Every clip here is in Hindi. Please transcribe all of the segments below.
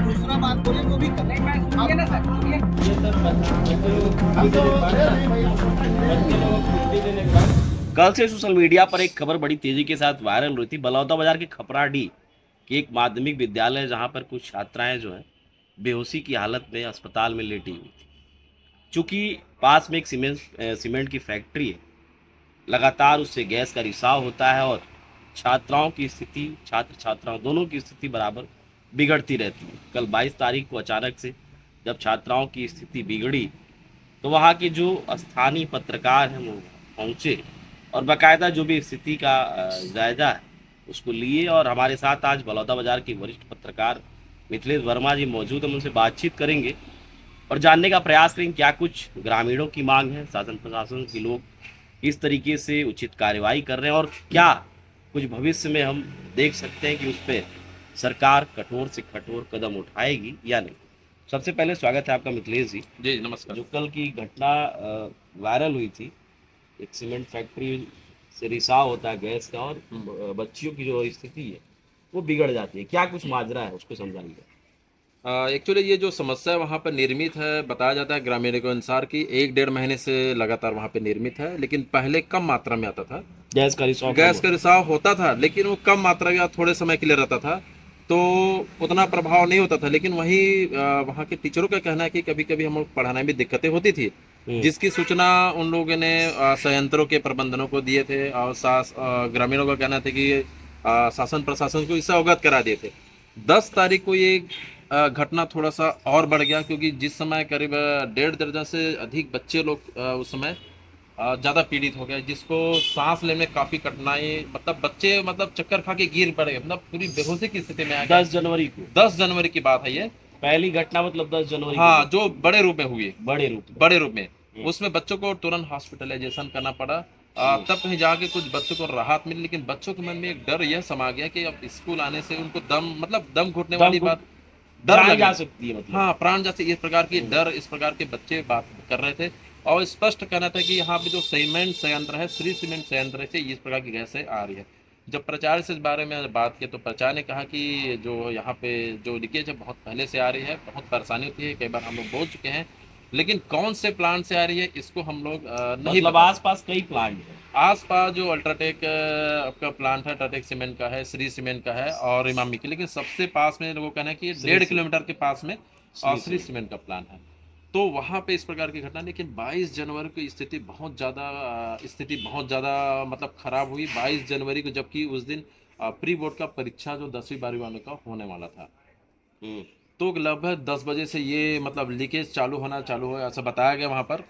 दूसरा बात बोले वो भी ना सर। कल से सोशल मीडिया पर एक खबर बड़ी तेजी के साथ वायरल हुई थी। बलौदाबाजार के खपराडीह के एक माध्यमिक विद्यालय जहां पर कुछ छात्राएं जो हैं बेहोशी की हालत में अस्पताल में लेटी हुई थी। चूंकि पास में एक सीमेंट की फैक्ट्री है, लगातार उससे गैस का रिसाव होता है और छात्राओं की स्थिति, छात्र छात्राओं दोनों की स्थिति बराबर बिगड़ती रहती है। कल 22 तारीख को अचानक से जब छात्राओं की स्थिति बिगड़ी तो वहाँ के जो स्थानीय पत्रकार हैं वो पहुँचे और बाकायदा जो भी स्थिति का जायजा है उसको लिए। और हमारे साथ आज बलौदाबाजार के वरिष्ठ पत्रकार मिथिलेश वर्मा जी मौजूद हैं। हम उनसे बातचीत करेंगे और जानने का प्रयास करेंगे क्या कुछ ग्रामीणों की मांग है, शासन प्रशासन के लोग किस तरीके से उचित कार्रवाई कर रहे हैं और क्या कुछ भविष्य में हम देख सकते हैं कि उस पर सरकार कठोर से कठोर कदम उठाएगी या नहीं। सबसे पहले स्वागत है आपका मिथिलेश जी। जी नमस्कार। जो कल की घटना वायरल हुई थी, एक सीमेंट फैक्ट्री से रिसाव होता है गैस का और बच्चियों की जो स्थिति है वो बिगड़ जाती है, क्या कुछ माजरा है उसको समझाइए। एक्चुअली ये जो समस्या वहाँ पर निर्मित है, बताया जाता है ग्रामीणों के अनुसार कि 1-1.5 महीने से लगातार वहाँ पे निर्मित है, लेकिन पहले कम मात्रा में आता था। गैस का रिसाव होता था लेकिन वो कम मात्रा या थोड़े समय के लिए रहता था, तो उतना प्रभाव नहीं होता था। लेकिन वहीं वहाँ के टीचरों का कहना है कि कभी कभी हम लोग पढ़ाने में दिक्कतें होती थी, जिसकी सूचना उन लोगों ने संयंत्रों के प्रबंधनों को दिए थे और ग्रामीणों का कहना था कि शासन प्रशासन को इससे अवगत करा दिए थे। 10 तारीख को ये घटना थोड़ा सा और बढ़ गया, क्योंकि जिस समय करीब 1.5 दर्जन से अधिक बच्चे लोग उस समय ज़्यादा पीड़ित हो गए, जिसको सांस लेने में काफ़ी कठिनाई, मतलब बच्चे मतलब चक्कर खा के गिर पड़ गए, मतलब पूरी बेहोशी की स्थिति में आ गए। 10 जनवरी की बात है ये, पहली घटना मतलब 10 जनवरी हाँ, जो बड़े रूप में हुई, बड़े रूप में उसमें बच्चों को तुरंत हॉस्पिटलाइजेशन करना पड़ा। तब कहीं जाके कुछ बच्चों को राहत मिली, लेकिन बच्चों के मन में एक डर यह समा गया कि अब स्कूल आने से उनको दम घुटने वाली बात, डर लग जा सकती है, मतलब हाँ, प्राण जा सकती, इस प्रकार की डर, इस प्रकार के बच्चे बात कर रहे थे। और स्पष्ट कहना था कि यहाँ पे जो सीमेंट संयंत्र है, श्री सीमेंट संयंत्र से इस प्रकार की गैसें आ रही है। जब प्रचार से इस बारे में बात की तो प्रचार ने कहा कि जो यहाँ पे जो लीकेज है बहुत पहले से आ रही है, बहुत परेशानी होती है, कई बार हम लोग बोल चुके हैं, लेकिन कौन से प्लांट से आ रही है इसको हम लोग नहीं मतलब आसपास कई प्लांट है। आसपास जो अल्ट्राटेक आपका प्लांट है, अल्ट्राटेक सीमेंट का है, श्री सीमेंट का है और इमामी की, लेकिन सबसे पास में लोगों का कहना है कि 1.5 किलोमीटर के पास में श्री सीमेंट का प्लांट है। तो वहाँ पे इस प्रकार की घटना, लेकिन 22 जनवरी को स्थिति बहुत ज़्यादा मतलब खराब हुई। 22 जनवरी को, जबकि उस दिन प्री बोर्ड का परीक्षा जो 10वीं 12वीं वालों का होने वाला था, तो लगभग 10 बजे से ये मतलब लीकेज चालू हुआ, ऐसा बताया गया वहाँ पर।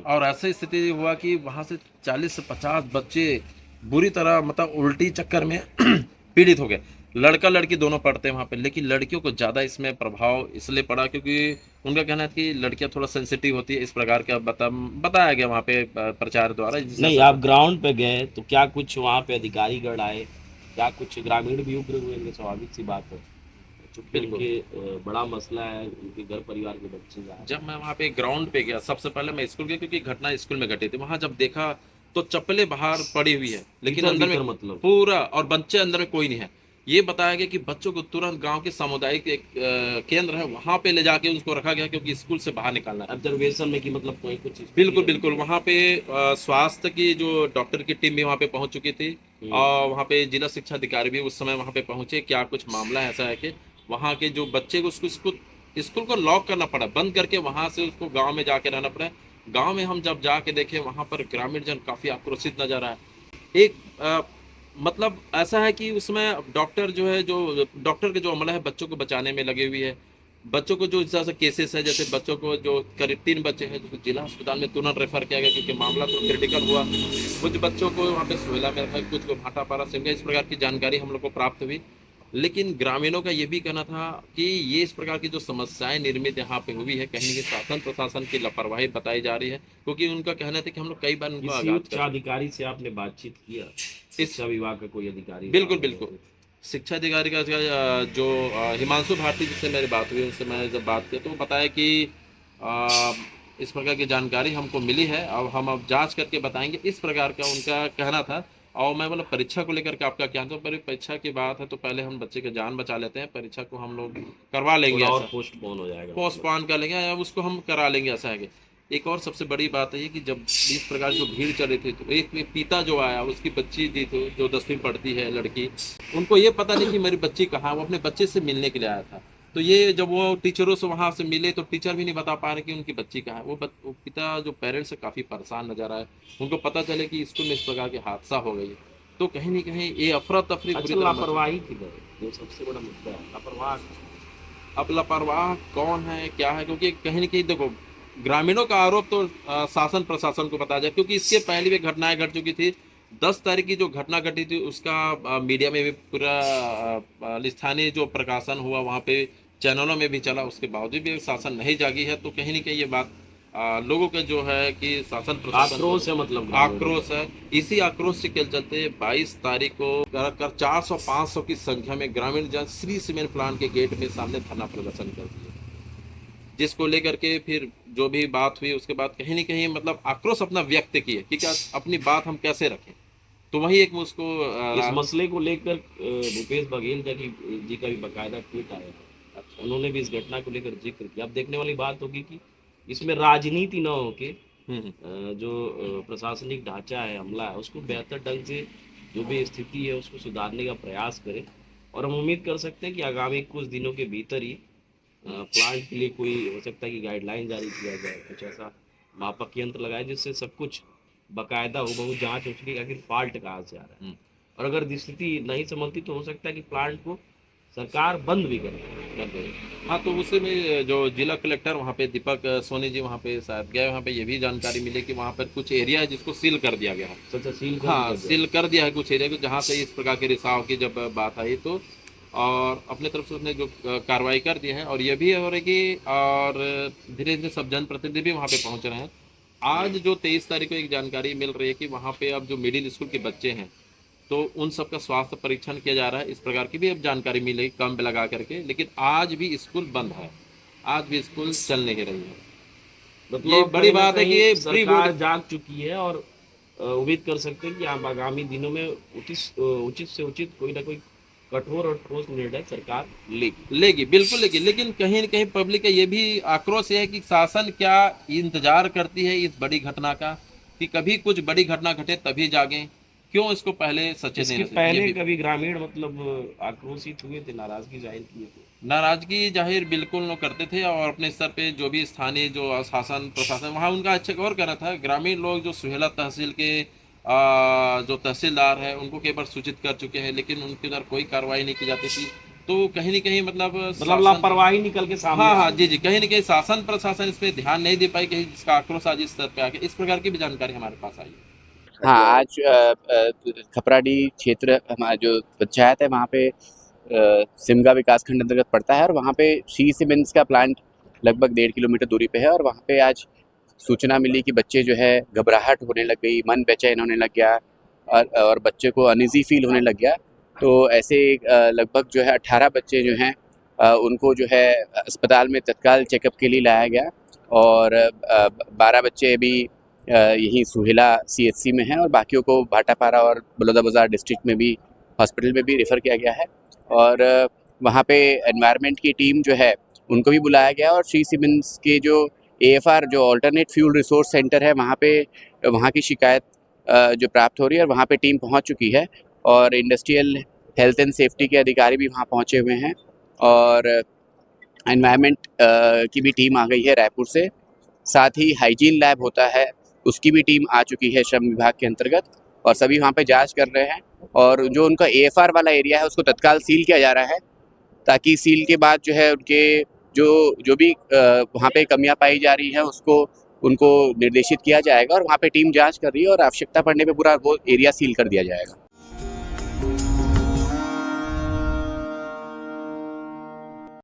और ऐसी स्थिति हुआ कि वहाँ से 40 से 50 बच्चे बुरी तरह मतलब उल्टी चक्कर में पीड़ित हो गए। लड़का लड़की दोनों पढ़ते हैं वहाँ पे, लेकिन लड़कियों को ज़्यादा इसमें प्रभाव इसलिए पड़ा क्योंकि उनका कहना है कि लड़कियाँ थोड़ा सेंसिटिव होती है, इस प्रकार का बताया गया वहाँ पे प्रचार द्वारा। नहीं, आप ग्राउंड पे गए तो क्या कुछ वहाँ पे अधिकारी गण आए, क्या कुछ ग्रामीण भी उग्र हुए? स्वाभाविक सी बात है, चूंकि उनके बड़ा मसला है, उनके घर परिवार के बच्चे। जब मैं वहाँ पे ग्राउंड पे गया, सबसे पहले मैं स्कूल गया क्योंकि घटना स्कूल में घटी थी। वहाँ जब देखा तो चप्पलें बाहर पड़ी हुई है, लेकिन अंदर में मतलब पूरा, और बच्चे अंदर में कोई नहीं है। ये बताया गया कि बच्चों को तुरंत गांव के सामुदायिक एक केंद्र है वहाँ पे ले जाके उसको रखा गया, क्योंकि स्कूल से बाहर निकालना है। ऑब्जर्वेशन में कि मतलब कोई कुछ बिल्कुल वहाँ पे स्वास्थ्य की जो डॉक्टर की टीम भी वहाँ पे पहुँच चुकी थी और वहाँ पे जिला शिक्षा अधिकारी भी उस समय वहाँ पे पहुँचे। क्या कुछ मामला ऐसा है कि वहाँ के जो बच्चे को उसको स्कूल को लॉक करना पड़ा, बंद करके वहाँ से उसको गांव में जाके रहना पड़ा। गांव में हम जब जाके देखे, वहाँ पर ग्रामीण जन काफ़ी आक्रोशित नजर आया। एक मतलब ऐसा है कि उसमें डॉक्टर जो है, जो डॉक्टर के जो अमला है बच्चों को बचाने में लगे हुई है। बच्चों को जो इस तरह से केसेस है, जैसे बच्चों को जो करीब 3 बच्चे हैं जो जिला अस्पताल में तुरंत रेफर किया गया क्योंकि मामला तो क्रिटिकल हुआ। कुछ बच्चों को वहाँ पे सोहेला में रखा, कुछ को भाटापारा से, इस प्रकार की जानकारी हम लोग को प्राप्त हुई। लेकिन ग्रामीणों का ये भी कहना था कि ये इस प्रकार की जो समस्याएं निर्मित यहाँ पे हुई है, कहीं ना शासन प्रशासन की लापरवाही बताई जा रही है, क्योंकि उनका कहना था कि हम लोग कई बार उनको अधिकारी से आपने बातचीत किया, शिक्षा विभाग का कोई अधिकारी? बिल्कुल शिक्षा अधिकारी का जो हिमांशु भारती जिससे मेरी बात हुई, उनसे मैंने जब बात की तो बताया कि इस प्रकार की जानकारी हमको मिली है, अब हम जांच करके बताएंगे, इस प्रकार का उनका कहना था। और मैं मतलब परीक्षा को लेकर के आपका क्या, तो परीक्षा की बात है तो पहले हम बच्चे की जान बचा लेते हैं, परीक्षा को हम लोग करवा लेंगे, थोड़ा और ऐसा पोस्टपोन हो जाएगा। पोस्टपोन कर लेंगे या उसको हम करा लेंगे, ऐसा है कि एक और सबसे बड़ी बात है ये कि जब इस प्रकार जो भीड़ चल रही थी तो एक पिता जो आया, उसकी बच्ची थी तो जो 10वीं पढ़ती है लड़की, उनको ये पता नहीं कि मेरी बच्ची कहाँ है, वो अपने बच्चे से मिलने के लिए आया था। तो ये जब वो टीचरों से वहाँ से मिले तो टीचर भी नहीं बता पा रहे कि उनकी बच्ची कहाँ है। वो पिता जो पेरेंट्स है काफ़ी परेशान नजर आए, उनको पता चले कि स्कूल में इस प्रकार के हादसा हो गई है, तो कहीं ना कहीं ये अफरा तफरी बुरी अच्छा, तरह मची। लापरवाही किधर है, जो सबसे बड़ा मुद्दा है, लापरवाह। अब लापरवाह कौन है क्या है, क्योंकि कहीं ना कहीं देखो ग्रामीणों का आरोप तो शासन प्रशासन को बताया जाए, क्योंकि इसके पहले भी घटनाएं घट चुकी थी। 10 तारीख की जो घटना घटी थी उसका मीडिया में भी पूरा स्थानीय जो प्रकाशन हुआ वहाँ पे चैनलों में भी चला, उसके बावजूद भी शासन नहीं जागी है। तो कहीं ना कहीं ये बात लोगों के जो है कि शासन प्रशासन आक्रोश है, मतलब ग्रामीणों का। आक्रोश है। इसी आक्रोश के चलते 22 तारीख को कर 400-500 की संख्या में ग्रामीण जन श्री सीमेंट प्लांट के गेट में सामने धरना प्रदर्शन कर दिए, जिसको लेकर के फिर जो भी बात हुई उसके बाद कहीं ना कहीं मतलब आक्रोश अपना व्यक्त किए कि क्या अपनी बात हम कैसे रखें। तो वही एक मुझको इस मसले को लेकर भूपेश बघेल जी का भी बाकायदा ट्वीट आया है। उन्होंने भी इस घटना को लेकर जिक्र किया। अब देखने वाली बात होगी कि इसमें राजनीति न होके जो प्रशासनिक ढांचा है, हमला है, उसको बेहतर ढंग से जो भी स्थिति है उसको सुधारने का प्रयास करें। और हम उम्मीद कर सकते हैं कि आगामी कुछ दिनों के भीतर ही प्लांट के लिए कोई हो सकता है कि गाइडलाइन जारी किया जाए, कुछ ऐसा मापक यंत्र लगाए जिससे सब कुछ बकायदा हो, बहुत जांच हो सके कि आखिर फॉल्ट कहाँ से आ रहा है। और अगर स्थिति नहीं संभलती तो हो सकता है कि प्लांट को सरकार बंद भी कर दे। हाँ, तो उसी में जो जिला कलेक्टर वहाँ पे दीपक सोनी जी वहाँ पे शायद गए, वहाँ पे ये भी जानकारी मिली कि वहाँ पर कुछ एरिया है जिसको सील कर दिया गया है। अच्छा, सील कर हाँ, दिया गया। सील कर दिया है कुछ एरिया को, जहाँ से इस प्रकार के रिसाव की जब बात आई तो, और अपने तरफ से उसने जो कार्रवाई कर दी है। और ये भी हो रही कि और धीरे धीरे सब जनप्रतिनिधि भी वहाँ पे पहुँच रहे हैं। आज जो 23 तारीख को एक जानकारी मिल रही है कि वहाँ पे अब जो मिडिल स्कूल के बच्चे हैं तो उन सबका स्वास्थ्य परीक्षण किया जा रहा है, इस प्रकार की भी अब जानकारी मिली कैंप लगा करके। लेकिन आज भी स्कूल बंद है, आज भी स्कूल चल नहीं रही है। मतलब ये बड़ी कहीं ना बात है कि कहीं ये प्री सरकार बोर्ड जाग चुकी है और उम्मीद कर सकते हैं कि आप आगामी दिनों में उचित से उचित कोई ना कोई कठोर और ठोस निर्णय सरकार लेगी, बिल्कुल लेगी। लेकिन कहीं न कहीं पब्लिक का ये भी आक्रोश है कि शासन क्या इंतजार करती है इस बड़ी घटना का, कि कभी कुछ बड़ी घटना घटे तभी जागें, क्यों इसको पहले सचेत इसके नहीं रहते? पहले ये भी कभी ग्रामीण मतलब आक्रोशित हुए थे, नाराजगी जाहिर किए थे। नाराजगी जाहिर बिल्कुल न करते थे, और अपने स्तर पे जो भी स्थानीय जो शासन प्रशासन वहाँ उनका अच्छा गौर कर रहा था। ग्रामीण लोग जो सुहेला तहसील के जो तहसीलदार है उनको कई बार सूचित कर चुके हैं, लेकिन उनके द्वारा कोई कार्रवाई नहीं की जाती थी। तो कहीं ना कहीं मतलब लापरवाही निकल के सामने हाँ आ हाँ गई। जी जी, कहीं ना कहीं शासन प्रशासन इस पे ध्यान नहीं दे पाई, कहीं जिसका आक्रोश आज इस स्तर पे आ गया। इस प्रकार की भी जानकारी हमारे पास आई है। हाँ, आज खपराडीह क्षेत्र हमारा जो पंचायत है वहाँ पे सिमगा विकास खंड अंतर्गत पड़ता है, और वहाँ पे श्री सीमेंट्स का प्लांट लगभग 1.5 किलोमीटर दूरी पे है। और वहाँ पे आज सूचना मिली कि बच्चे जो है घबराहट होने लग गई, मन बेचैन होने लग गया, और बच्चे को अनईजी फील होने लग गया। तो ऐसे लगभग जो है 18 बच्चे जो हैं उनको जो है अस्पताल में तत्काल चेकअप के लिए लाया गया, और 12 बच्चे अभी यहीं सुहेला CHC में हैं, और बाकियों को भाटापारा और बलौदाबाजार डिस्ट्रिक्ट में भी हॉस्पिटल में भी रेफ़र किया गया है। और वहाँ पे एनवायरनमेंट की टीम जो है उनको भी बुलाया गया, और श्री सीमेंट्स के जो AFR जो अल्टरनेट फ्यूल रिसोर्स सेंटर है वहाँ पे वहाँ की शिकायत जो प्राप्त हो रही है, और वहाँ पे टीम पहुँच चुकी है, और इंडस्ट्रियल हेल्थ एंड सेफ्टी के अधिकारी भी वहाँ पहुँचे हुए हैं, और एनवायरनमेंट की भी टीम आ गई है रायपुर से। साथ ही हाइजीन लैब होता है उसकी भी टीम आ चुकी है श्रम विभाग के अंतर्गत, और सभी वहाँ पे जांच कर रहे हैं। और जो उनका AFR वाला एरिया है उसको तत्काल सील किया जा रहा है, ताकि सील के बाद जो है उनके जो भी वहाँ पे कमियां पाई जा रही हैं उसको उनको निर्देशित किया जाएगा, और वहाँ पे टीम जांच कर रही है, और आवश्यकता पड़ने पे पूरा वो एरिया सील कर दिया जाएगा।